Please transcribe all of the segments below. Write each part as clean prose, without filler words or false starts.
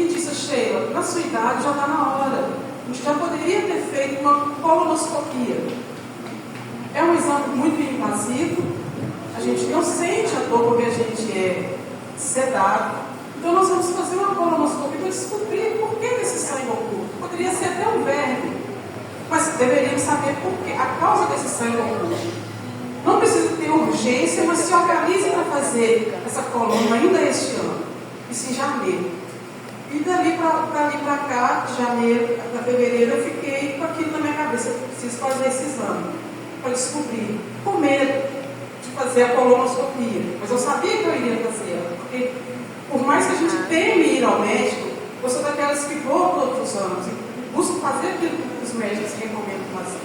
e disse: Sheila, na sua idade já está na hora. A gente já poderia ter feito uma colonoscopia. É um exame muito invasivo. A gente não sente a dor porque a gente é sedado. Então nós vamos fazer uma colonoscopia para descobrir por que desse sangue oculto. Poderia ser até um verme, mas deveríamos saber por quê, a causa desse sangue oculto. Não precisa ter urgência, mas se organize para fazer essa coluna ainda este ano. Isso em janeiro. E dali para cá, de janeiro para fevereiro, eu fiquei com aquilo na minha cabeça. Eu preciso fazer esse exame para descobrir, com medo de fazer a colonoscopia. Mas eu sabia que eu iria fazer ela, porque por mais que a gente teme ir ao médico, eu sou daquelas que vou todos os anos e busco fazer aquilo que os médicos recomendam fazer.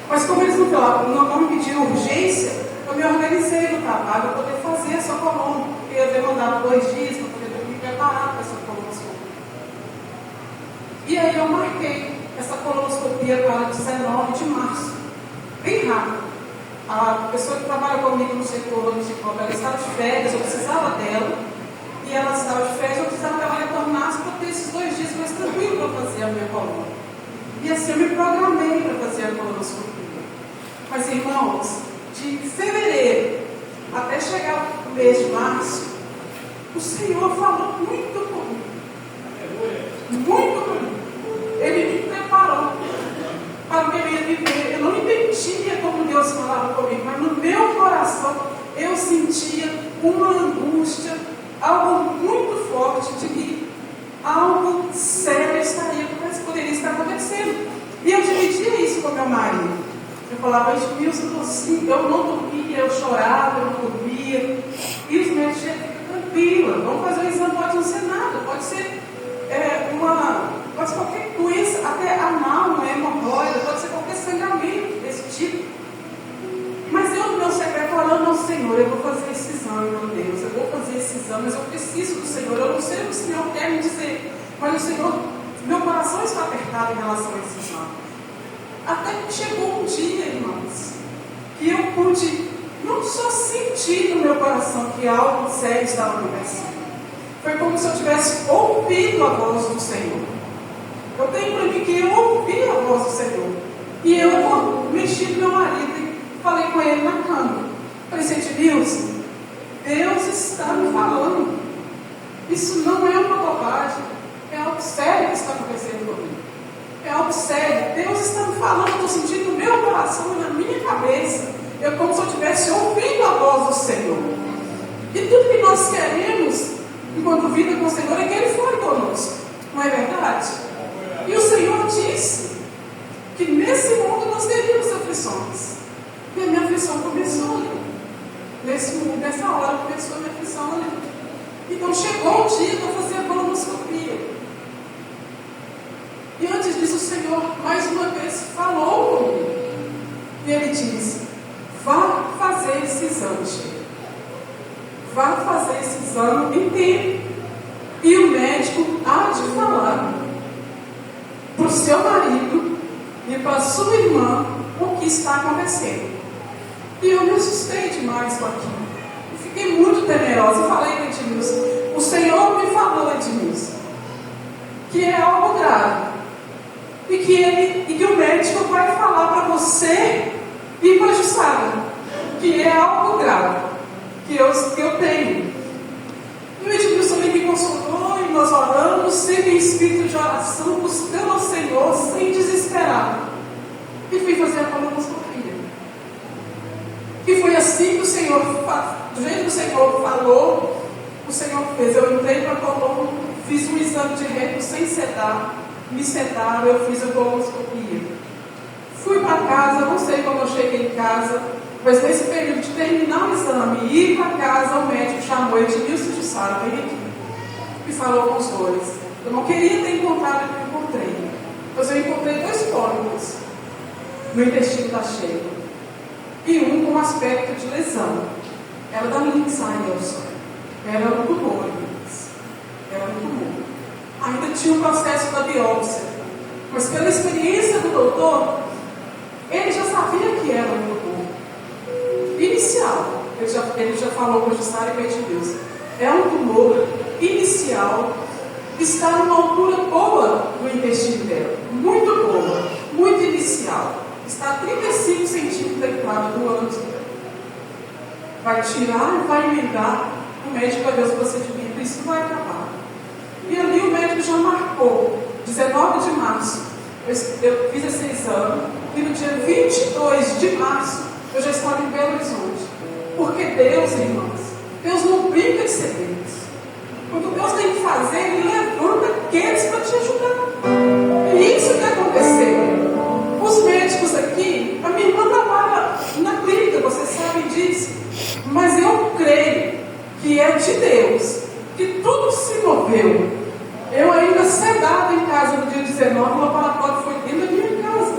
Mas como eles não me pediram urgência, eu me organizei no trabalho para poder fazer essa coluna, porque eu demandava 2 dias para poder me preparar para essa colonoscopia. E aí eu marquei essa colonoscopia para 19 de março, bem rápido. A pessoa que trabalha comigo no setor municipal, ela estava de férias, eu precisava dela, e ela estava de férias, eu precisava que ela retornasse para ter esses 2 dias mais tranquilo para fazer a minha coluna. E assim eu me programei para fazer a colonoscopia. Mas, irmãos, de fevereiro até chegar o mês de março, o Senhor falou muito comigo. Muito comigo. Ele me preparou para o que eu ia viver. Eu não entendia como Deus falava comigo, mas no meu coração eu sentia uma angústia, algo muito forte de que algo sério poderia estar acontecendo. E eu dividia isso com meu marido. Eu falava: Edmilson, assim, eu não dormia, eu chorava, eu não dormia. E os médicos diziam: fica tranquila, vamos fazer o exame, pode não ser nada, pode ser pode ser qualquer doença, até anal, uma hemorroida, pode ser qualquer sangramento desse tipo. Mas eu, no meu secreto, falando ao Senhor: eu vou fazer esse exame, meu Deus, eu vou fazer esse exame, mas eu preciso do Senhor, eu não sei o que o Senhor quer me dizer, mas o Senhor, meu coração está apertado em relação a esse exame. Até que chegou um dia, irmãos, que eu pude não só sentir no meu coração que algo sério estava acontecendo. Foi como se eu tivesse ouvido a voz do Senhor. Eu tenho para mim que eu ouvi a voz do Senhor. E eu mexi com meu marido e falei com ele na cama. Falei: Edmilson, Deus está me falando. Isso não é uma bobagem. É algo sério que está acontecendo comigo. É algo sério. Deus está me falando, eu estou sentindo no meu coração e na minha cabeça. É como se eu estivesse ouvindo a voz do Senhor. E tudo que nós queremos, enquanto vida com o Senhor, é que Ele fale conosco. Não é verdade? E o Senhor disse que nesse mundo nós teríamos aflições. E a minha aflição começou ali. Nesse mundo, nessa hora, começou a minha aflição ali. Então chegou o dia de eu fazer a colonoscopia. E antes disso, o Senhor, mais uma vez, falou comigo. E Ele disse: vá fazer esse exame, Sheila. Vá fazer esse exame em tempo. E o médico há de falar para o seu marido e para a sua irmã o que está acontecendo. E eu me assustei demais com aquilo. Eu fiquei muito temerosa. Eu falei para Edmilson: o Senhor me falou, Edmilson, que é algo grave. E que o médico vai falar para você e para a Jussara que é algo grave, que eu tenho. E o Edmilson me consultou e nós oramos, sempre em espírito de oração, buscando ao Senhor sem desesperar. E fui fazer a colonoscopia. E foi assim que o Senhor, do jeito que o Senhor falou, o Senhor fez. Eu entrei para a coluna, fiz um exame de reto sem sedar. Me sedaram, eu fiz a colonoscopia. Fui para casa, não sei como eu cheguei em casa, mas nesse período de terminar o exame e ir para casa, o médico chamou Edmilson de Sara, vem aqui, e falou com os dois. Eu não queria ter encontrado o que eu encontrei, mas eu encontrei 2 pólipos no intestino da Sheila, e um com aspecto de lesão. Era da Lindsay, era um tumor, era um tumor. Ainda tinha um processo da biópsia, mas pela experiência do doutor, ele já sabia que era um tumor inicial. Ele já falou com a Jussara e com a Edmilson. É um tumor inicial está numa altura boa no intestino dela, muito boa, muito inicial. Está a 35 centímetros da entrada do ânus dela. Vai tirar e vai emendar, o médico vai ver os procedimentos, isso vai acabar. E ali o médico já marcou, 19 de março, eu fiz esse exame, e no dia 22 de março, eu já estava em Belo Horizonte. Porque Deus, irmãos, Deus não brinca de ser Deus. Quando Deus tem que fazer, Ele levanta aqueles para te ajudar. É isso que aconteceu. Os médicos aqui, a minha irmã trabalha na clínica, vocês sabem disso. Mas eu creio que é de Deus, que tudo se moveu. Eu ainda sedada em casa no dia 19, o laboratório foi dentro da minha casa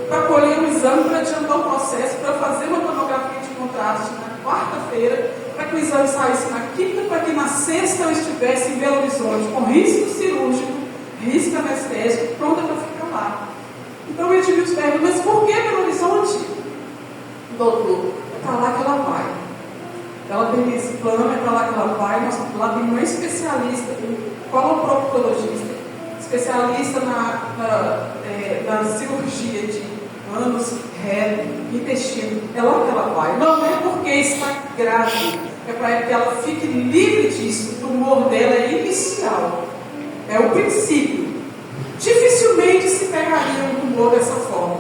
para colher um exame, para adiantar o processo, para fazer uma tomografia de contraste na quarta-feira, para que o exame saísse na quinta, para que na sexta eu estivesse em Belo Horizonte, com risco cirúrgico, risco anestésico, pronta para ficar lá. Então eu tive os perguntas, mas por que Belo Horizonte? Doutor, é para lá que ela vai. Ela tem esse plano, é para lá que ela vai. Lá tem uma especialista, coloproctologista, especialista na cirurgia de ânus, reto, intestino. É lá que ela vai. Não é porque está grávida, é para que ela fique livre disso. O tumor dela é inicial, é o princípio. Dificilmente se pegaria um tumor dessa forma,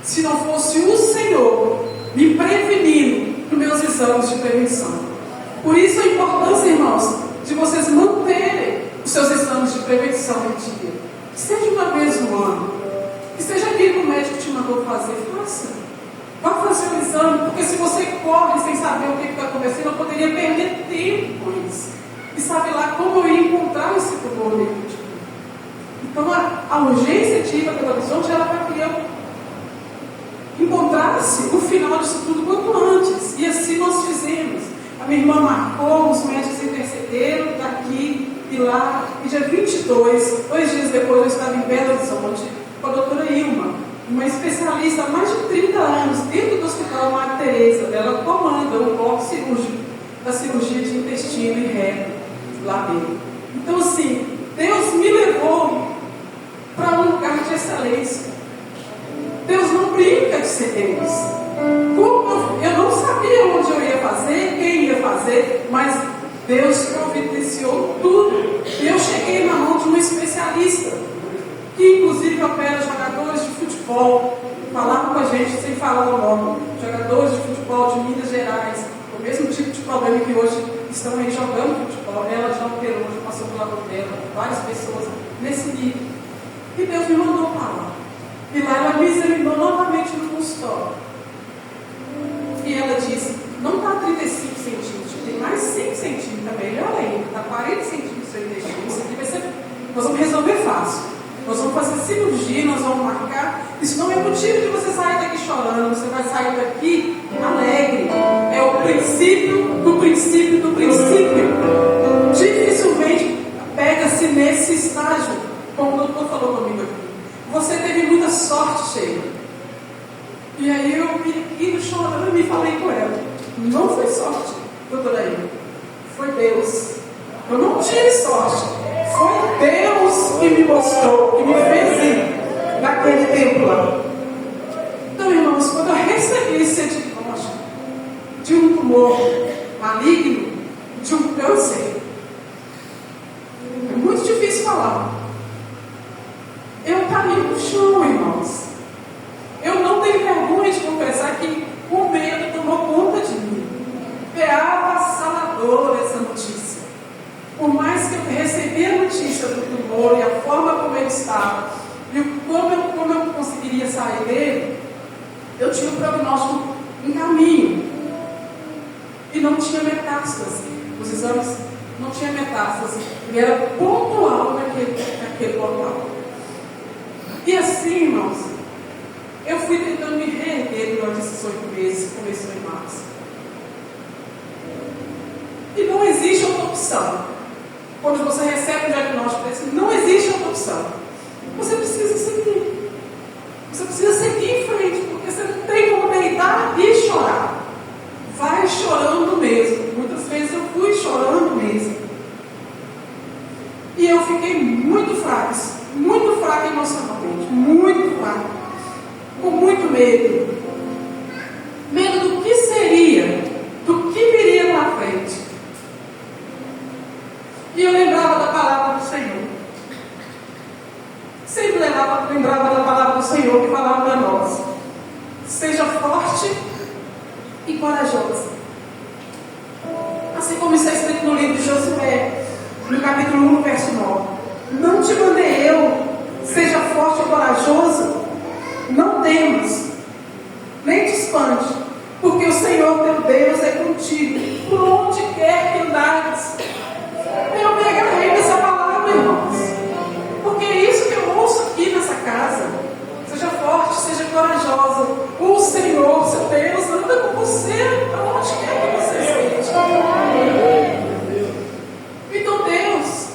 se não fosse o Senhor me prevenindo nos meus exames de prevenção. Por isso a importância, irmãos, de vocês manterem os seus exames de prevenção em dia. Que seja uma vez no ano, que seja aquilo que o médico te mandou fazer, faça. Vá fazer o exame, porque se você corre sem saber o que está acontecendo, eu poderia perder tempo com isso. E sabe lá como eu ia encontrar esse tumor dentro de mim. Então a urgência de ir para Belo Horizonte era para que eu encontrasse o final disso tudo quanto antes. E assim nós fizemos. A minha irmã marcou, os médicos intercederam daqui e lá. E dia 22, 2 dias depois, eu estava em Belo Horizonte com a doutora Ilma, uma especialista há mais de 30 anos dentro do Hospital Maria Tereza. Ela comanda o bloco cirúrgico da cirurgia de intestino e reto lá dentro. Então assim, Deus me levou para um lugar de excelência. Deus não brinca de ser Deus. Eu não sabia onde eu ia fazer, quem ia fazer, mas Deus providenciou tudo. E eu cheguei na mão de um especialista, que inclusive opera jogadores de futebol. Falaram com a gente sem falar o nome. Jogadores de futebol de Minas Gerais, o mesmo tipo de problema que hoje estão aí jogando futebol. Ela já operou, já passou pela mão dela, várias pessoas nesse nível. E Deus me mandou para lá. E lá ela me examinou novamente no consultório. E ela disse, não está 35 centímetros, tem mais 5 centímetros também, melhor ainda, está 40 centímetros do intestino. Isso aqui vai ser, nós vamos resolver fácil. Nós vamos fazer cirurgia, nós vamos marcar. Isso não é motivo de você sair daqui chorando, você vai sair daqui alegre. É o princípio do princípio do princípio. Dificilmente pega-se nesse estágio, como o doutor falou comigo aqui. Você teve muita sorte, Sheila. E aí eu vim aqui chorando e falei com ela. Não foi sorte, doutora Ilma. Foi Deus. Eu não tive sorte. Foi Deus que me mostrou, que me fez ir naquele tempo lá. Então, irmãos, quando eu recebi esse diagnóstico de um tumor maligno, de um câncer, é muito difícil falar. Eu caí no chão, irmãos. Eu não tenho vergonha de confessar que o medo tomou conta de mim. É avassaladora essa notícia. Por mais que eu recebi a notícia do tumor e a forma como ele estava, e como eu conseguiria sair dele, eu tinha um prognóstico em caminho. E não tinha metástase. Os exames não tinham metástase. Ele era pontual naquele local. E assim, irmãos, eu fui tentando me reerguer durante esses 8 meses, que começou em março. E não existe outra opção. Quando você recebe um diagnóstico desse, não existe outra opção. Você precisa seguir. Você precisa seguir em frente, porque você não tem como deitar e chorar. Vai chorando mesmo. Muitas vezes eu fui chorando mesmo. E eu fiquei muito muito fraca emocionalmente, muito fraca, com muito medo. Medo do que seria, do que viria na frente. E eu lembrava da palavra do Senhor. Sempre lembrava da palavra do Senhor que falava para nós: seja forte e corajosa. Assim como está escrito no livro de Josué, no capítulo 1, verso 9: não te mandei eu, seja forte e corajoso, não temas, nem te espante, porque o Senhor teu Deus é contigo, por onde quer que andares. Eu me agarrei nessa palavra, irmãos, porque é isso que eu ouço aqui nessa casa. Seja forte, seja corajosa. O Senhor, seu Deus, anda com você aonde quer que você esteja. Então Deus,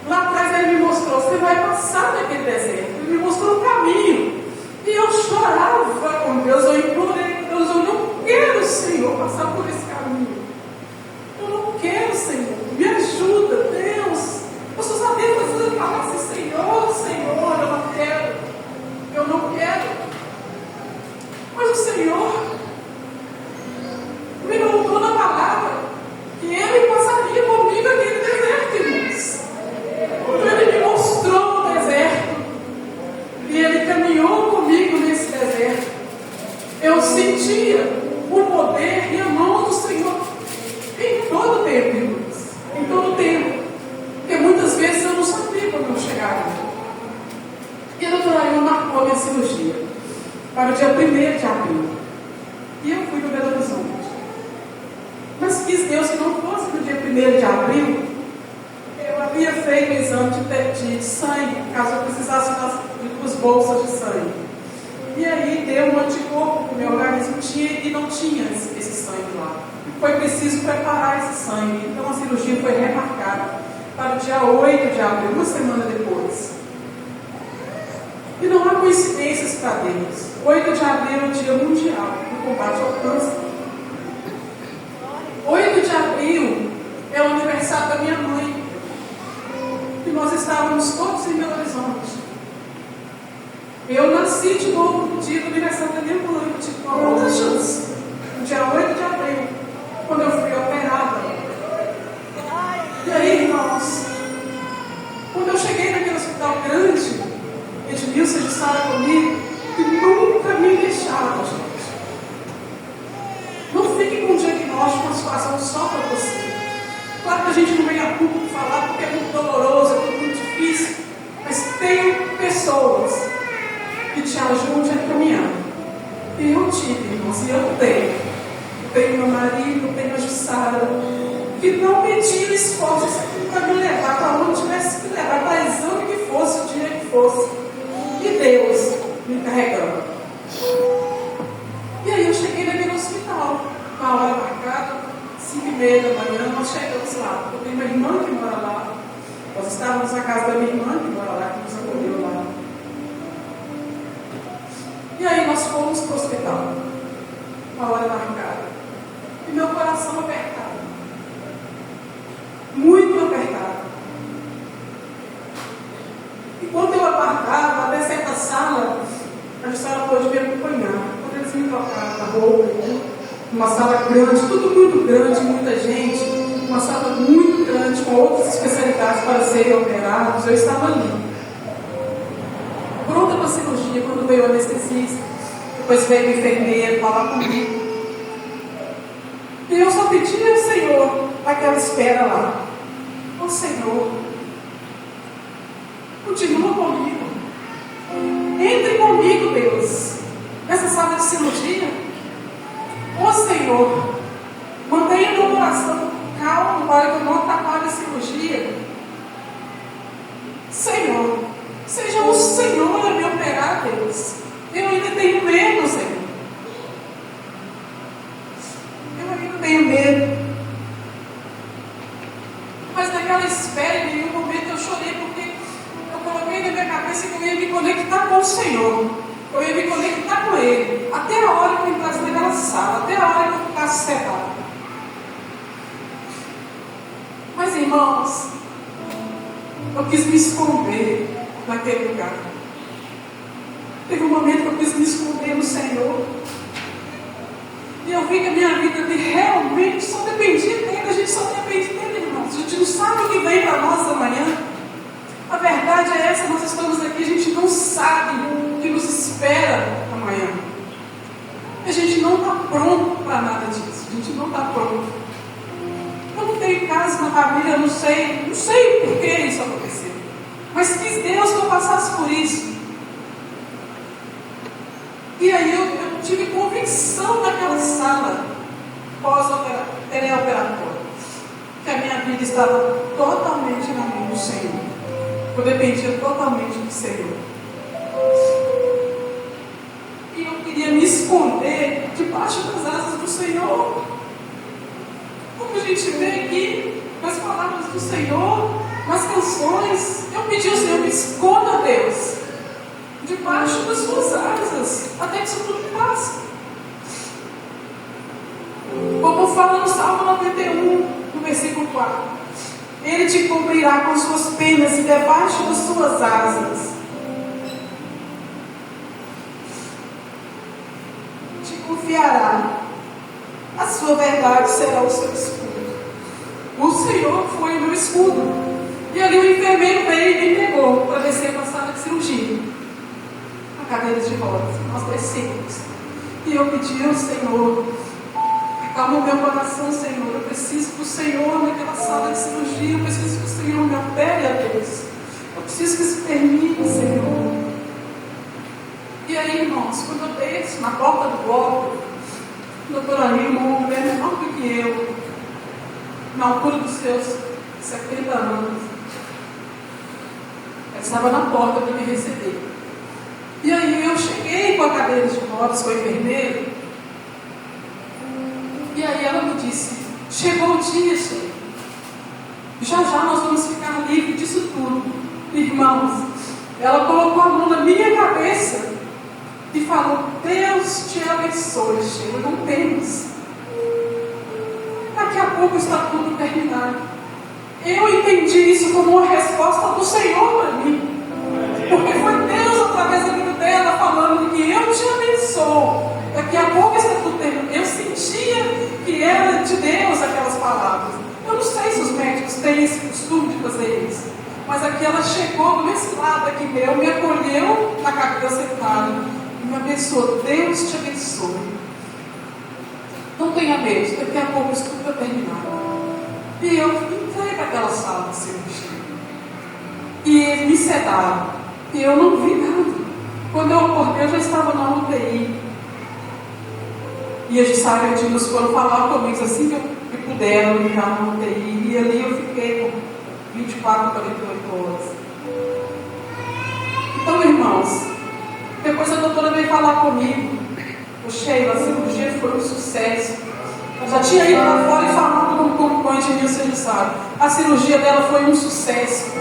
lá atrás Ele me mostrou: você vai passar naquele deserto. Ele me mostrou o caminho. E eu chorava com Deus, eu implorei: Deus, eu não quero, Senhor, passar por esse caminho. Eu não quero, Senhor, me ajuda, Deus. Eu só sabia falar assim: Senhor, Senhor, eu não quero. Mas o Senhor me montou na palavra que Ele passaria comigo aquele deserto, irmãos. Ele me mostrou o deserto e Ele caminhou comigo nesse deserto. Eu sentia o poder e a mão do Senhor em todo o tempo, irmãos. Em todo o tempo. Porque muitas vezes eu não sabia quando eu chegaria. E a doutora Ailma marcou a minha cirurgia para o dia 1º de abril. E eu fui para Belo Horizonte. Mas quis Deus que não fosse no dia 1º de abril. Eu havia feito o exame de sangue, caso eu precisasse das bolsas de sangue. E aí deu um anticorpo que o meu organismo tinha e não tinha esse sangue lá. Foi preciso preparar esse sangue. Então a cirurgia foi remarcada para o dia 8 de abril, uma semana depois. E não há coincidências para Deus. 8 de abril é o dia mundial do combate ao câncer. 8 de abril é o aniversário da minha mãe. E nós estávamos todos em Belo Horizonte. Eu nasci de novo no dia do aniversário da minha mãe. Eu tive uma outra chance. No dia 8 de abril, quando eu fui operada. E aí, irmãos, quando eu cheguei naquele hospital grande, Edmilson de Sara comigo, que nunca me deixaram, gente. Não fique com um diagnóstico, uma situação só para você. Claro que a gente não vem a público falar porque é muito doloroso, é muito difícil, mas tem pessoas que te ajudem a caminhar. E eu tive, irmãos, e eu tenho. Tenho meu marido, tenho a Jussara, que não mediram esforços para me levar para onde tivesse que me levar, para exame que fosse, o dia que fosse. E Deus me carregando. E aí eu cheguei naquele hospital, uma hora marcada, 5h30 da manhã, nós chegamos lá. Eu tenho uma irmã que mora lá. Nós estávamos na casa da minha irmã que mora lá, que nos acolheu lá. E aí nós fomos para o hospital, uma hora marcada. E meu coração apertado. Muito apertado. Enquanto eu aguardava até certa sala, a Jussara pôde me acompanhar. Quando eles me trocaram a roupa, uma sala grande, tudo muito grande, muita gente, uma sala muito grande, com outras especialidades para serem operados, eu estava ali. Pronta para a cirurgia, quando veio o anestesista, depois veio o enfermeiro falar comigo. E eu só pedi ao Senhor aquela espera lá. Ô Senhor, continua comigo. Entre comigo, Deus, nessa sala de cirurgia. Ô Senhor, mantenha meu coração calmo para que eu não atrapalhe a cirurgia. Senhor, seja o Senhor a me operar, Deus. Eu ainda tenho medo, Senhor. Eu ainda tenho medo. Mas naquela espera, em nenhum momento eu chorei, porque eu coloquei na minha cabeça que eu ia me conectar com o Senhor. Eu ia me conectar com Ele. Até a hora que eu entrasse naquela sala. Até a hora que eu ficasse separado. Mas, irmãos, eu quis me esconder naquele lugar. Teve um momento que eu quis me esconder no Senhor. E eu vi que a minha vida realmente só dependia dele. A gente só depende dele, irmãos. A gente não sabe o que vem para nós amanhã. A verdade é essa, nós estamos aqui, a gente não sabe o que nos espera amanhã. A gente não está pronto para nada disso. A gente não está pronto. Eu não tenho casa na família, eu não sei por que isso aconteceu. Mas quis Deus que eu passasse por isso. E aí eu tive convicção naquela sala pós-operatória que a minha vida estava totalmente na mão do Senhor. Eu dependia totalmente do Senhor. E eu queria me esconder debaixo das asas do Senhor. Como a gente vê aqui nas palavras do Senhor, nas canções, eu pedi ao Senhor, me esconda, Deus, debaixo das suas asas, até que isso tudo passe. Como fala no Salmo 91, no versículo 4. Ele te cobrirá com suas penas e debaixo das suas asas te confiará. A sua verdade será o seu escudo. O Senhor foi o meu escudo. E ali o enfermeiro veio e me pegou para descer para a sala de cirurgia. A cadeira de rodas. Nós descemos. E eu pedi ao Senhor: acalma o meu coração, Senhor. Eu preciso do Senhor naquela sala de cirurgia. Eu preciso que o Senhor me opere, a Deus. Eu preciso que isso termine, Senhor. E aí, irmãos, quando eu desço na porta do bloco, a doutora Lima, uma mulher menor do que eu, na altura dos seus 70 anos, ela estava na porta para me receber. E aí eu cheguei com a cadeira de rodas, com a enfermeira. E aí ela me disse: chegou o dia, Senhor. Já nós vamos ficar livres disso tudo. Irmãos, ela colocou a mão na minha cabeça e falou: Deus te abençoe, Sheila. Não temos. Daqui a pouco está tudo terminado. Eu entendi isso como uma resposta do Senhor para mim. Porque foi Deus, através da vida dela, falando que eu te abençoo. Daqui a pouco está tudo terminado. Eu sentia que era de Deus aquelas palavras. Eu não sei se os médicos têm esse costume de fazer isso. Mas aqui ela chegou nesse lado aqui meu, me acolheu na cadeira sentada e me abençoou. Deus te abençoe. Não tenha medo, daqui a pouco isso tudo vai terminar. E eu entrei para aquela sala de cirurgia. E eles me sedaram. E eu não vi nada. Quando eu acordei, eu já estava na UTI. E a Jussara e o Dinos foram falar comigo assim que puderam me dar na UTI. E ali eu fiquei com 24, 48 horas. Então, irmãos, depois a doutora veio falar comigo: o Sheila, a cirurgia foi um sucesso. Eu já tinha ido lá fora e falado com a engenheiro Jussara. A cirurgia dela foi um sucesso.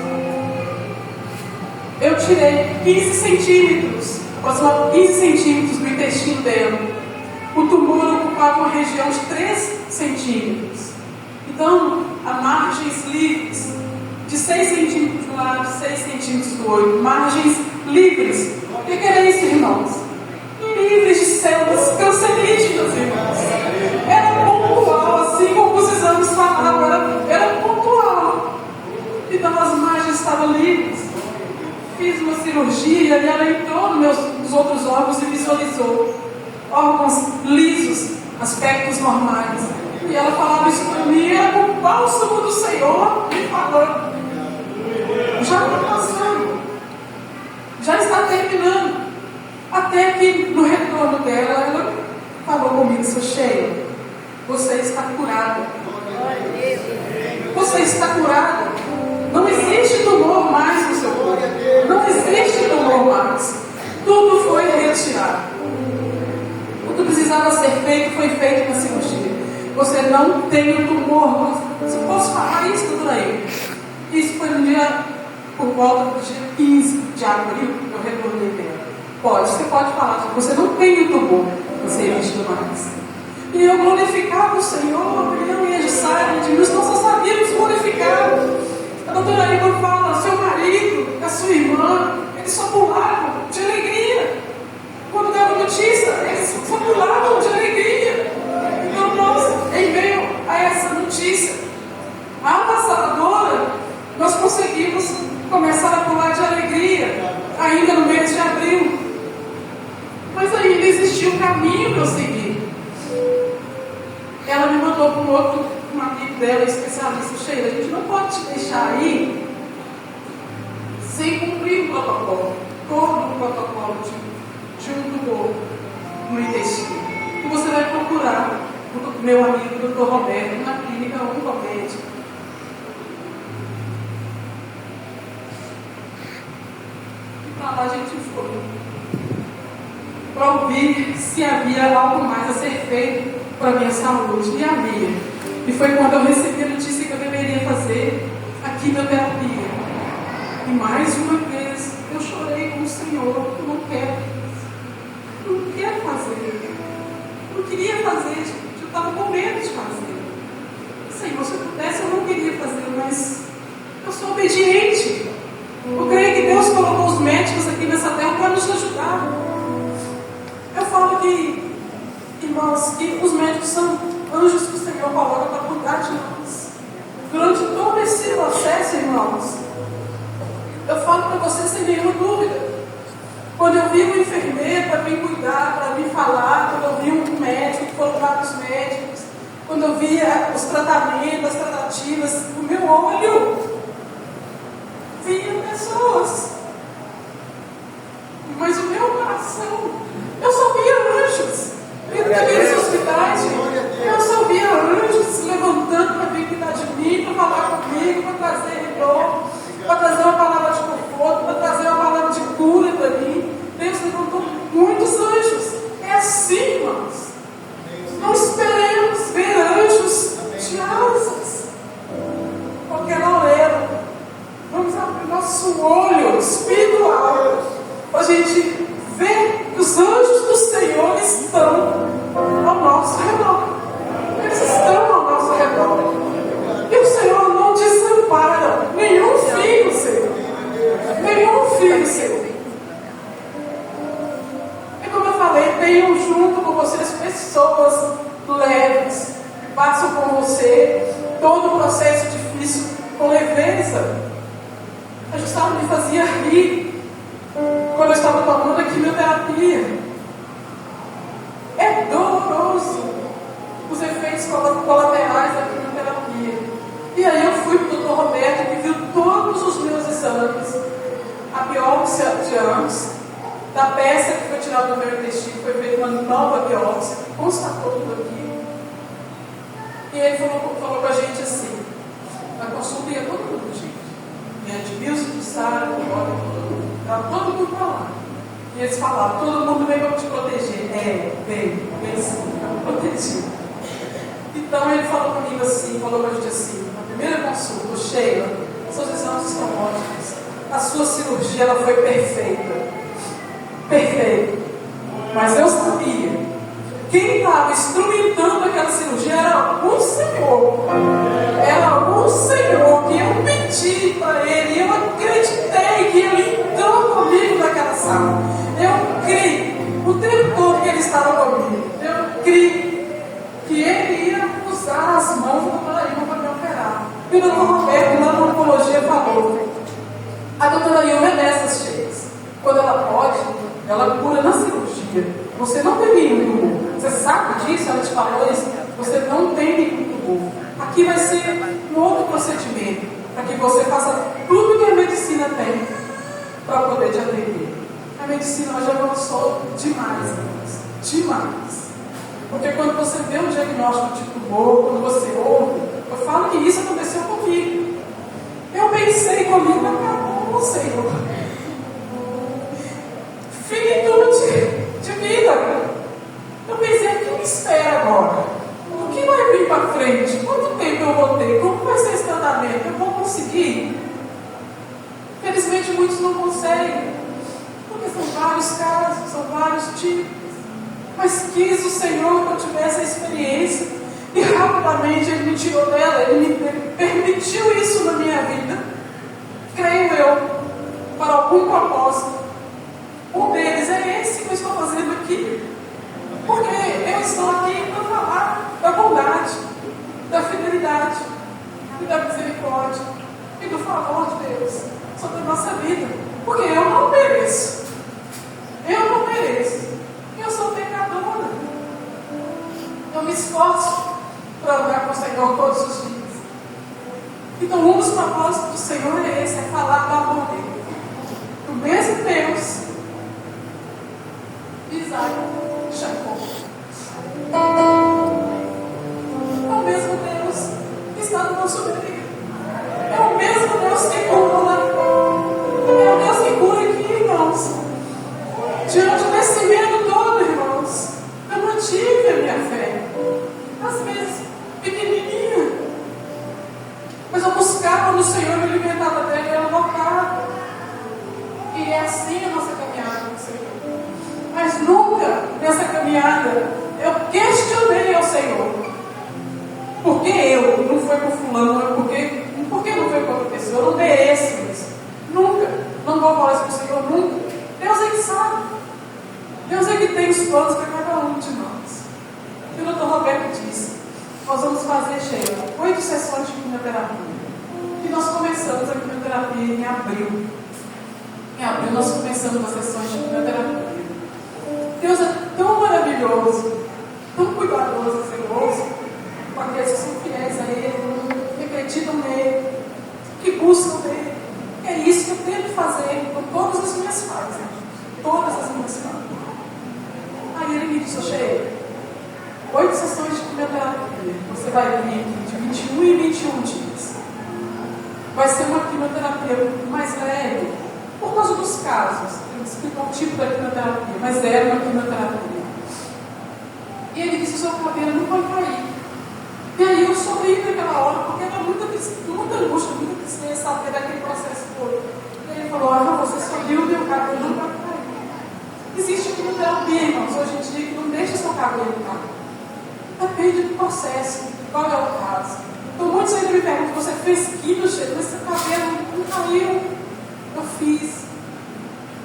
Eu tirei 15 centímetros, aproximadamente 15 centímetros do intestino dela. O tumor ocupava uma região de 3 centímetros. Então, há margens livres de 6 centímetros do lado, 6 centímetros do olho. Margens livres. O que era isso, irmãos? Livres de células cancerígenas, irmãos. Era pontual, assim como os exames falavam, era pontual. Então as margens estavam livres. Fiz uma cirurgia e ela entrou nos outros órgãos e visualizou órgãos lisos, aspectos normais. E ela falava isso para mim, era com o bálsamo do Senhor me falando: já está passando, já está terminando. Até que no retorno dela, ela falou comigo: seu Sheila, você está curada. Você está curada. Não existe tumor mais no seu corpo. Não existe tumor mais. Tudo foi retirado. O que precisava ser feito foi feito na cirurgia. Você não tem o tumor. Se eu posso falar isso, doutora aí? Isso foi no dia, por volta do dia 15 de abril, eu retornei dela. Você pode falar, você não tem o tumor, você existe mais. E eu glorificava o Senhor, eu e a Jussara, nós só sabíamos glorificar. A doutora Igor fala: seu começaram a pular de alegria, ainda no mês de abril. Mas ainda existia um caminho para eu seguir. Ela me mandou para um amigo dela, especialista: Sheila, a gente não pode te deixar aí sem cumprir o protocolo, todo o protocolo de um tumor no intestino. E você vai procurar o meu amigo, o Dr. Roberto, na clínica oncomédica. E para lá a gente foi, para ouvir se havia algo mais a ser feito para a minha saúde. E havia. E foi quando eu recebi a notícia que eu deveria fazer a quimioterapia. E mais uma vez eu chorei com o Senhor: eu não quero fazer. Eu não queria fazer, gente. Eu estava com medo de fazer. Senhor, se eu pudesse, eu não queria fazer, mas eu sou obediente. Eu creio que Deus colocou os médicos aqui nessa terra para nos ajudar. Eu falo que, irmãos, que os médicos são anjos que o Senhor coloca para cuidar de nós. Durante todo esse processo, irmãos, eu falo para vocês sem nenhuma dúvida. Quando eu vi um enfermeiro para vir cuidar, para vir falar, quando eu vi um médico, foram vários médicos, quando eu via os tratamentos, as tratativas, o meu olho via pessoas. Mas o meu coração, eu só via anjos. Dentro daqueles hospitais, eu só via anjos se levantando para vir cuidar de mim, para falar comigo, para trazer renovo, para trazer uma palavra de conforto, para trazer uma palavra de cura para mim. Deus levantou muitos anjos. É assim, irmãos. Não esperemos ver anjos de asas, qualquer aurelo. Vamos abrir nosso olho espiritual para a gente ver que os anjos do Senhor estão ao nosso redor. Eles estão ao nosso redor. E o Senhor não desampara nenhum filho seu. Nenhum filho seu. E como eu falei, tenham junto com vocês pessoas leves, que passam com você todo o processo difícil com leveza. A Gustavo me fazia rir quando eu estava tomando a quimioterapia. É doloroso os efeitos colaterais da quimioterapia. E aí eu fui para o Dr. Roberto, que viu todos os meus exames, a biópsia de ambos, da peça que foi tirada do meu intestino, foi feita uma nova biópsia, constatou tudo aquilo. E ele falou com a gente assim: na consulta ia todo mundo, gente. Edmilson, de Sara, todo mundo. Estava todo mundo para lá. E eles falavam: todo mundo veio para te proteger. Veio sim, para proteger. Então ele falou comigo assim, falou para a gente assim, na primeira consulta: Sheila, seus exames estão ótimos. A sua cirurgia ela foi perfeita. Perfeita. Mas eu sabia. Quem estava instrumentando aquela cirurgia era o Senhor. Era o Senhor que eu pedi para Ele. Eu acreditei que Ele entrou comigo naquela sala. Eu criei o tempo todo que Ele estava comigo. Eu criei que Ele ia usar as mãos do doutora Ilma para me operar. E o doutor Roberto, lá na oncologia, falou: a doutora Ilma é dessas cheias. Quando ela pode, ela cura na cirurgia. Você não tem nenhum tumor. Você sabe disso? Ela te falou isso. Você não tem nenhum tumor. Aqui vai ser um outro procedimento, para que você faça tudo que a medicina tem para poder te atender. A medicina já avançou demais, irmãos. Demais. Porque quando você vê um diagnóstico de tumor, quando você ouve, eu falo que isso aconteceu comigo. Eu pensei comigo: acabou, Senhor. Finitude de vida. Eu pensei: o que me espera agora? O que vai vir para frente? Quanto tempo eu vou ter? Como vai ser esse tratamento? Eu vou conseguir? Felizmente muitos não conseguem, porque são vários casos, são vários tipos. Mas quis o Senhor que eu tivesse a experiência, e rapidamente Ele me tirou dela. Ele me permitiu isso na minha vida, creio eu, para algum propósito. Um deles é esse que eu estou fazendo aqui. Porque eu estou aqui para falar da bondade, da fidelidade e da misericórdia e do favor de Deus. sobre a nossa vida. Porque eu não mereço. Eu não mereço. Eu sou pecadora. Eu me esforço para andar com o Senhor todos os dias. Então, um dos propósitos do Senhor é esse, é falar do amor dele. O mesmo Deus de Isaac e Jacó. É o mesmo Deus que está no nosso meio. É o mesmo Deus que cura. É o Deus que cura aqui, irmãos. Diante desse medo todo, irmãos, eu mantive a minha fé. Às vezes, pequenininha. Mas eu buscava no Senhor, me alimentava dele, eu invocava. E é assim a nossa caminhada com o Senhor. Mas nunca nessa caminhada eu questionei ao Senhor. Por que eu? Não foi com fulano, por que não foi com outra pessoa? Eu não mereço isso. Nunca. Não vou falar isso para o Senhor, nunca. Deus é que sabe. Deus é que tem os planos para cada um de nós. E o Dr. Roberto disse, nós vamos fazer, Sheila, 8 sessões de quimioterapia. E nós começamos a quimioterapia em abril. Em abril nós começamos as sessões de quimioterapia. Deus é tão maravilhoso, tão cuidadoso, zeloso, com aqueles que são fiéis a Ele, que acreditam nele, que buscam nele. É isso que eu tento fazer com todas as minhas falhas, todas as minhas falhas. Aí ele me disse, Sheila, 8 sessões de quimioterapia, você vai vir de 21 em 21 dias. Vai ser uma quimioterapia mais leve, por causa dos casos. Ele explicou o tipo da quimioterapia, mas era uma quimioterapia. E ele disse, o seu cabelo não vai cair. E aí eu sorri naquela hora, porque era muita angústia, muita tristeza, saber daquele processo todo. E ele falou, você sorriu, meu cabelo não vai cair. Existe quimioterapia, irmãos, hoje em dia, que não deixa seu cabelo cair. Depende do processo, qual é o caso. Então muitos ainda me perguntam, você fez quimio, mas seu cabelo não caiu. Eu fiz.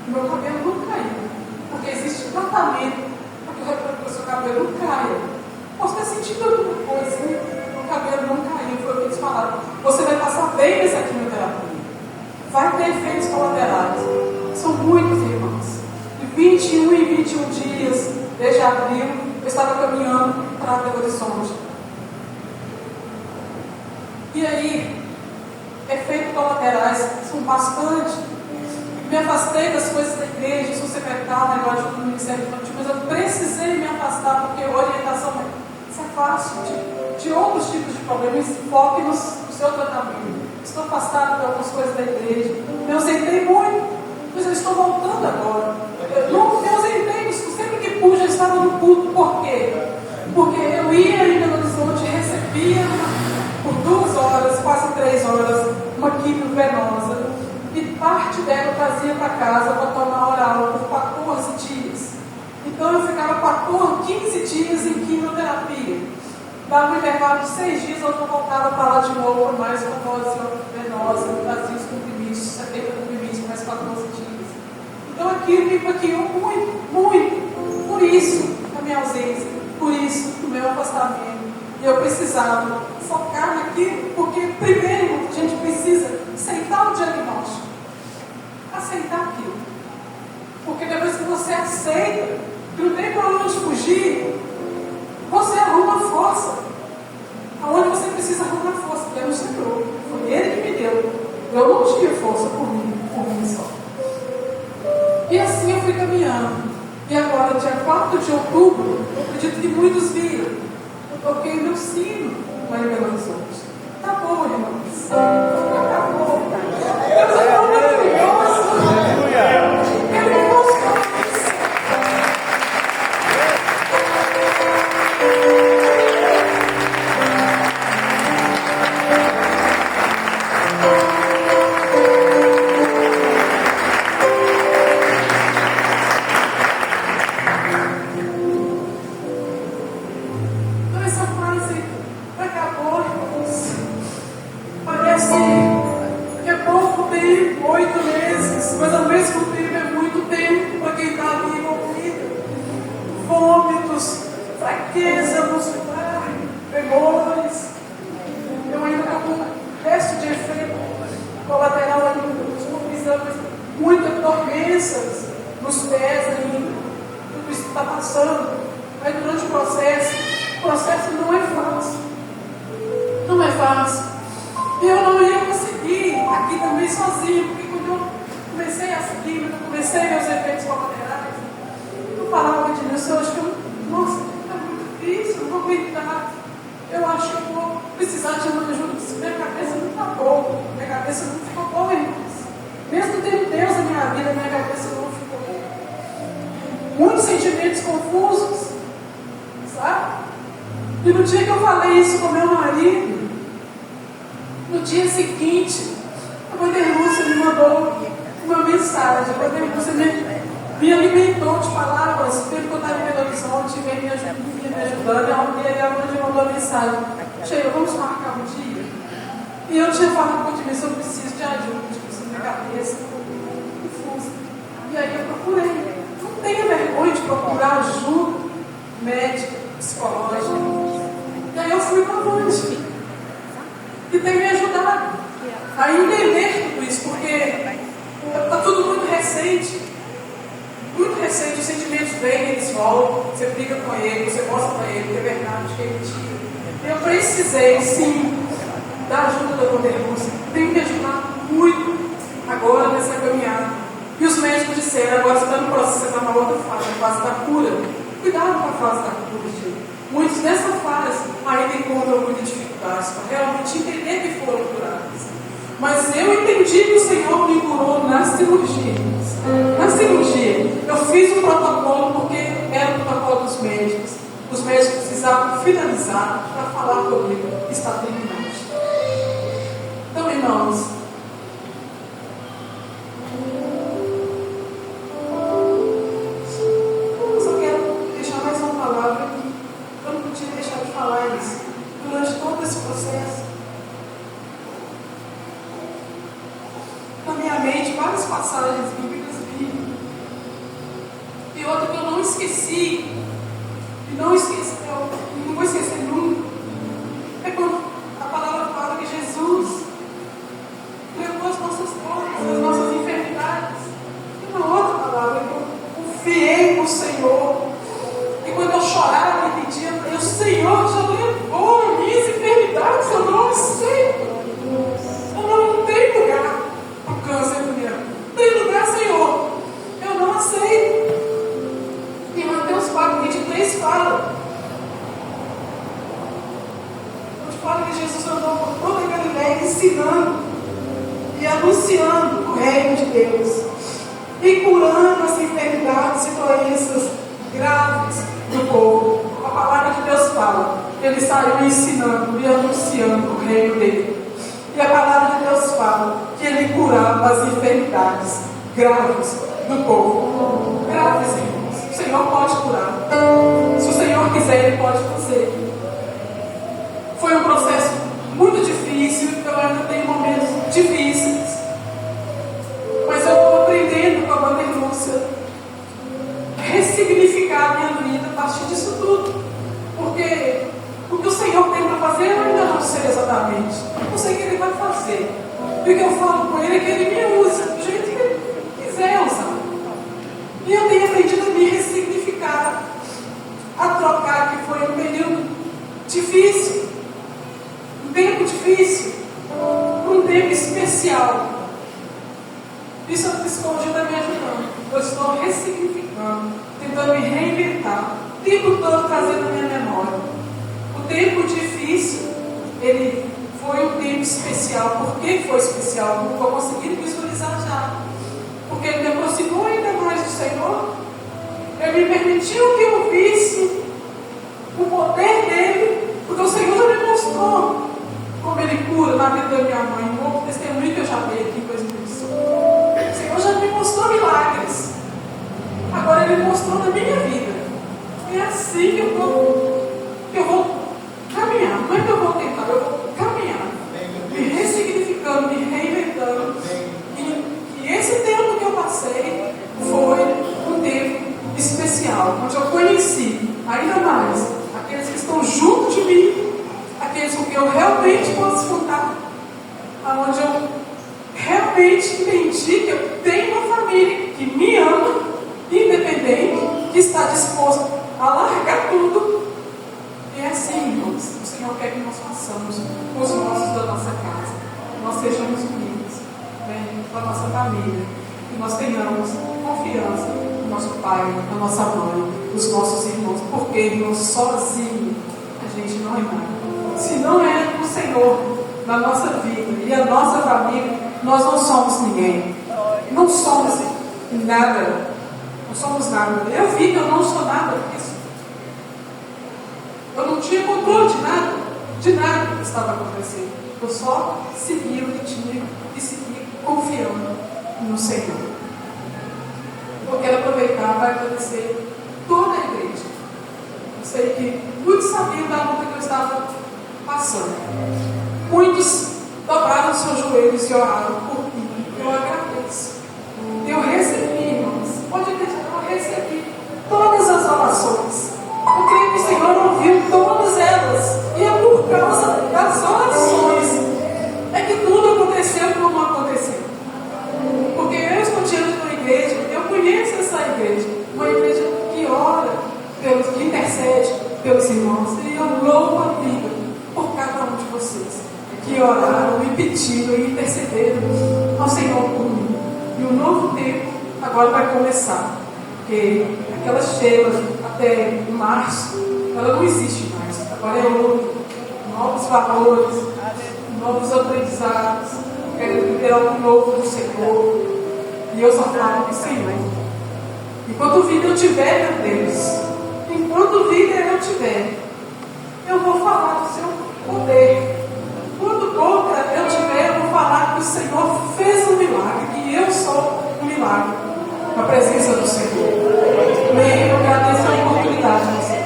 Meu cabelo não caiu. Porque existe tratamento para que o seu cabelo não caia. Posso ter sentido alguma coisa, né? O cabelo não caiu, foi o que eles falaram. Você vai passar bem nessa quimioterapia. Vai ter efeitos colaterais. São muitos, irmãos. De 21 em 21 dias, desde abril, eu estava caminhando para Belo Horizonte. E aí, efeitos colaterais são bastante. Me afastei das coisas da igreja, sou secretária agora do Ministério Infantil, mas eu precisei me afastar porque a orientação isso é fácil, de outros tipos de problemas, foque no seu tratamento. Estou afastado de algumas coisas da igreja, me ausentei muito, mas eu estou voltando agora. Eu não me ausentei, sempre que pude eu estava no culto. Por quê? Porque eu ia em Belo Horizonte e recebia por 2 horas, quase 3 horas, uma quimio venosa. E parte dela eu trazia para casa para tomar oral por 14 dias. Então eu ficava 15 dias em quimioterapia. Dava um intervalo de 6 dias, eu voltava para lá de novo, mais uma dose venosa, trazia os comprimidos, 70 comprimidos, mais 14 dias. Então aquilo me impactou muito, muito. Por isso a minha ausência, por isso o meu afastamento. E eu precisava focar naquilo, porque primeiro a gente precisa aceitar o diagnóstico. Aceitar aquilo. Porque depois que você aceita, que não tem para onde fugir, você arruma força. Aonde você precisa arrumar força? Porque é no Senhor. Foi Ele que me deu. Eu não tinha força por mim só. E assim eu fui caminhando. E agora, dia 4 de outubro, eu acredito que muitos viram. Eu toquei meu sino lá em Belo Horizonte. Tá bom, irmãos. Acabou. Deus é tão maravilhoso. Ele nos faz. Então essa frase acabou, irmãos. Parece que é pouco tempo, 8 meses, mas ao mesmo tempo é muito tempo para quem está ali envolvido. Vômitos, fraqueza muscular, tremores. Eu ainda estou com resto de efeito doenças nos pés ainda, tudo isso está passando. Aí durante o processo não é fácil. Não é fácil. E eu não ia conseguir aqui também sozinho, porque quando eu comecei a seguir, quando eu comecei meus efeitos colaterais, eu falava de Deus, eu acho que nossa, é muito difícil, eu não vou aguentar. Eu acho que eu vou precisar de uma ajuda. Minha cabeça não está boa. Minha cabeça não ficou boa, irmãos. Mesmo tendo Deus na minha vida, minha cabeça não ficou boa. Muitos sentimentos confusos, sabe? E no dia que eu falei isso com meu marido, no dia seguinte, a Bandeira Lúcia me mandou uma mensagem. A Bandeira Lúcia me alimentou de palavras, pelo que eu estava em Belo Horizonte, veio me ajudando, e aí a mãe me mandou a mensagem: Sheila, vamos marcar um dia? E eu tinha falado com o eu preciso de ajuda, tipo, minha cabeça confusa. E aí eu procurei. Não tenha vergonha de procurar ajuda médica, psicológica. E aí eu fui para longe. E tem me ajudado a entender tudo isso, porque está tudo muito recente. Muito recente, os sentimentos vêm, eles voltam, você briga com ele, você mostra para ele que é verdade, que é mentira. Eu precisei, sim, da ajuda da Bandeira Lúcia. Tem me ajudado muito agora nessa caminhada. E os médicos disseram: agora você está no processo, você está na outra fase, a fase da cura. Cuidado com a fase da cura, gente. Muitos nessa fase ainda encontram muitas dificuldades para realmente entender que foram curados. Mas eu entendi que o Senhor me curou na cirurgia. Na cirurgia, eu fiz um protocolo porque era o protocolo dos médicos. Os médicos precisavam finalizar para falar comigo: está terminado. Então, irmãos, eu só quero deixar mais uma palavra aqui. Eu não podia deixar de falar isso durante todo esse processo. Na minha mente, várias passagens bíblicas vinham. E outra que eu não esqueci, e não vou esquecer nunca, é quando a palavra fala que Jesus levou as nossas dores, as nossas enfermidades. E uma outra palavra, eu confiei no Senhor. E quando eu chorava e pedia para Deus: Senhor, já levou as minhas enfermidades, eu não aceito. Eu não tenho lugar para o câncer do meu. Não tem lugar, Senhor. Eu não aceito. E Mateus 4:23 fala. Onde fala que Jesus andou por toda a Galileia ensinando e anunciando o reino de Deus, e curando as enfermidades e doenças graves do povo. A palavra de Deus fala: ele saiu ensinando e anunciando o reino dele. E a palavra de Deus fala que ele curava as enfermidades graves do povo. Graves, irmãos. O Senhor pode curar. Se o Senhor quiser, ele pode fazer. Foi um processo muito difícil. Eu ainda tenho momentos difíceis. Mas eu estou aprendendo com a Bandeira Lúcia ressignificar a minha vida a partir disso tudo. Porque o que o Senhor tem para fazer eu ainda não sei exatamente. Eu sei que Ele vai fazer. E o que eu falo com Ele é que Ele me usa do jeito que Ele quiser usar. E eu tenho aprendido a me ressignificar, a trocar, que foi um período difícil, um tempo difícil, um tempo especial. Isso a psicologia está me ajudando. Eu estou ressignificando, tentando me reinventar, o tempo todo trazendo a minha memória. O tempo difícil, ele foi um tempo especial. Por que foi especial? Não estou conseguindo visualizar já. Porque ele me aproximou ainda mais do Senhor. Ele me permitiu que eu visse o poder dele, porque o Senhor já me mostrou como ele cura na vida da minha mãe. Um outro testemunho que eu já dei aqui, coisa disso. O Senhor já me mostrou milagres. Agora ele mostrou na minha vida. É assim que eu vou caminhar. Não é que eu vou tentar, eu vou caminhar. Me ressignificando, me reinventando. E esse tempo que eu passei foi um tempo especial, onde eu conheci ainda mais aqueles que estão junto de mim, aqueles com quem eu realmente posso contar, onde eu realmente entendi que eu tenho uma família que me ama, independente, que está disposto a largar tudo. E é assim, irmãos, o Senhor quer que nós façamos com os nossos da nossa casa. Nós sejamos unidos, né, com a nossa família. Que nós tenhamos confiança no nosso pai, na nossa mãe, nos nossos irmãos. Porque, irmãos, sozinho a gente não é nada. Se não é o Senhor na nossa vida e a nossa família, nós não somos ninguém. Não somos nada. Não somos nada. Eu vi que eu não sou nada disso. Eu não tinha controle de nada que estava acontecendo. Eu só segui o que tinha e segui confiando no Senhor. Eu quero aproveitar para agradecer toda a igreja. Eu sei que muitos sabiam da luta que eu estava passando. Muitos dobraram os seus joelhos e oraram por mim. Eu agradeço. Eu recebi, irmãos. Pode acreditar, eu recebi todas as orações. Eu creio que o Senhor ouviu todas elas. E é por causa das orações é que tudo aconteceu como aconteceu. Porque eu estou diante de uma igreja, eu conheço essa igreja, uma igreja que ora, que intercede pelos irmãos. E eu louvo a vida por cada um de vocês que oraram e pediram e intercederam ao Senhor por mim. E o novo tempo agora vai começar. Porque aquela Sheila até março, ela não existe mais. Agora é outro. Novos valores, novos aprendizados. Quero viver algo novo do Senhor. E eu só falo do Senhor. Enquanto vida eu tiver, meu Deus, enquanto vida eu tiver, eu vou falar do seu poder. Quando boca eu tiver, eu vou falar que o Senhor fez um milagre, que eu sou um milagre na presença do Senhor. Amém. Eu agradeço a oportunidade, meu Senhor.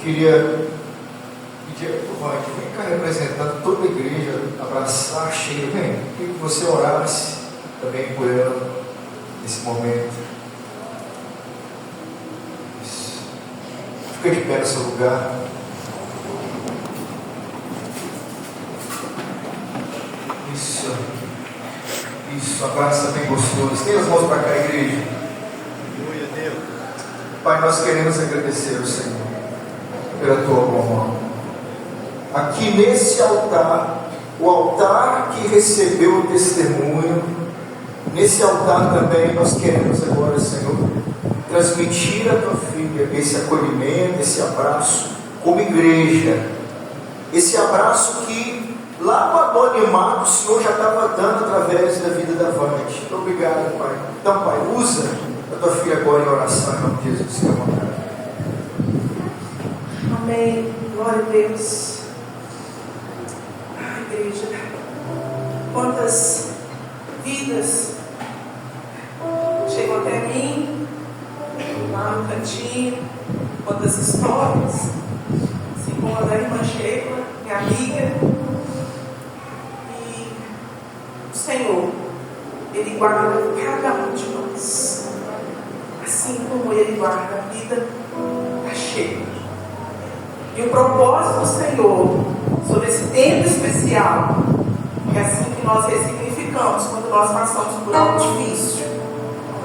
Queria pedir a Vande, vem cá representando toda a igreja, abraçar a Sheila, vem, queria que você orasse também por ela nesse momento. Isso. Fica de pé no seu lugar. Isso, abraça bem gostoso. Tem as mãos para cá, igreja. Glória a Deus. Pai, nós queremos agradecer ao Senhor pela tua mão. Aqui nesse altar, o altar que recebeu o testemunho, nesse altar também nós queremos agora, Senhor, transmitir a tua filha esse acolhimento, esse abraço como igreja, esse abraço que lá no anonimato o Senhor já estava dando através da vida da Vande. Muito obrigado, Pai. Então, Pai, usa a tua filha agora em oração, em nome de Jesus, fica à vontade. Amém. Glória a Deus. Igreja, quantas vidas chegam até mim lá no cantinho, quantas histórias, assim como a da irmã Sheila, minha amiga. E o Senhor, Ele guarda cada um de nós, assim como Ele guarda a vida da Sheila. E o propósito do Senhor sobre esse tempo especial é assim que nós ressignificamos quando nós passamos por algo difícil.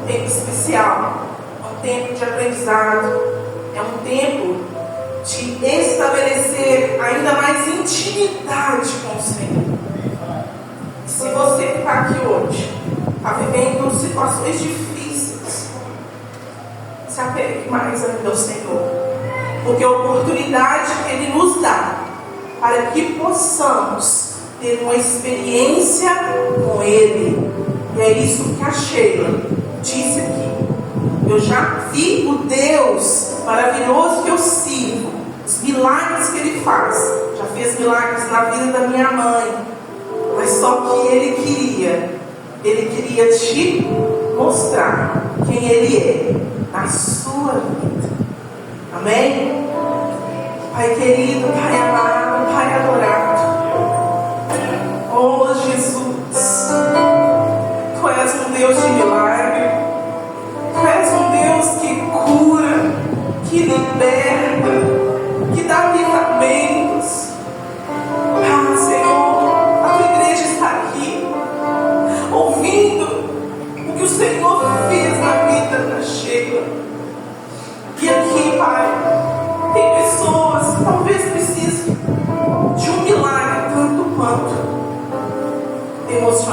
Um tempo especial, é um tempo de aprendizado, é um tempo de estabelecer ainda mais intimidade com o Senhor. E se você que está aqui hoje está vivendo situações difíceis, se apegue mais ainda ao Senhor. Porque a oportunidade que Ele nos dá para que possamos ter uma experiência com Ele. E é isso que a Sheila disse aqui. Eu já vi o Deus maravilhoso que eu sirvo, os milagres que Ele faz. Já fez milagres na vida da minha mãe. Mas só que Ele queria te mostrar quem Ele é na sua vida. Amém? Pai querido, Pai amado, Pai adorado, oh Jesus.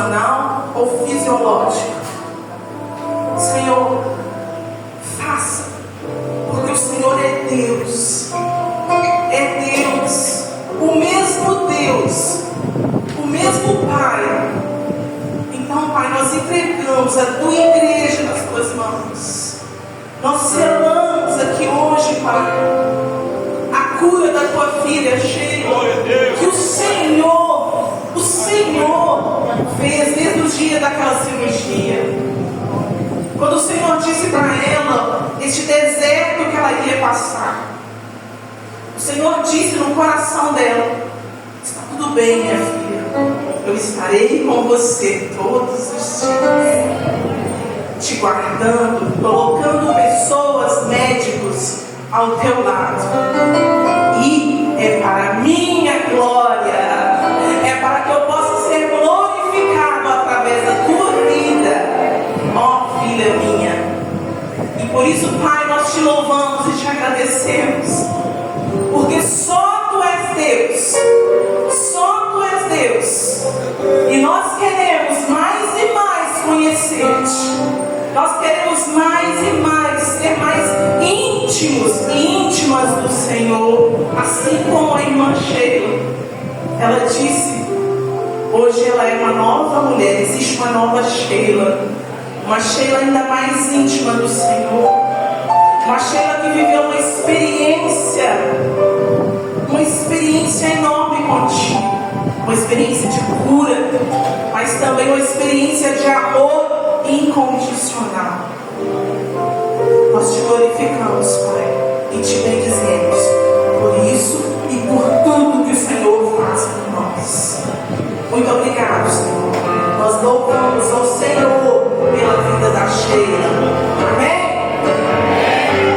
emocional ou fisiológica. Senhor, faça, porque o Senhor é Deus. É Deus, o mesmo Deus, o mesmo Pai. Então, Pai, nós entregamos a tua igreja nas tuas mãos. Nós selamos aqui hoje, Pai, a cura da tua filha Sheila, que o Senhor fez desde o dia daquela cirurgia. Quando o Senhor disse para ela este deserto que ela iria passar, o Senhor disse no coração dela: está tudo bem, minha filha, eu estarei com você todos os dias, te guardando, colocando pessoas, médicos ao teu lado, e é para minha glória, é para que eu possa ser glorificado através da tua vida, ó filha minha. E por isso, Pai, nós te louvamos e te agradecemos, porque só tu és Deus, só tu és Deus, e nós queremos mais e mais conhecer-te, nós queremos mais e mais ser mais íntimos e íntimas do Senhor, assim como a irmã Sheila. Ela disse, hoje ela é uma nova mulher, existe uma nova Sheila, uma Sheila ainda mais íntima do Senhor, uma Sheila que viveu uma experiência enorme contigo, uma experiência de cura, mas também uma experiência de amor incondicional. Nós te glorificamos, Pai, e te bendizemos por isso e por tudo que o Senhor faz por nós. Muito obrigado, Senhor. Nós louvamos ao Senhor pela vida da Sheila. Amém?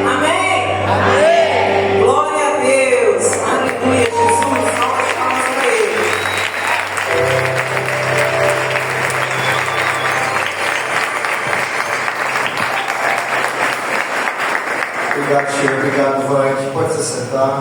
Amém? Amém. Glória a Deus. Aleluia, Jesus. Nós palmas para Ele. Obrigado, Sheila. Obrigado, Vank. Pode se sentar.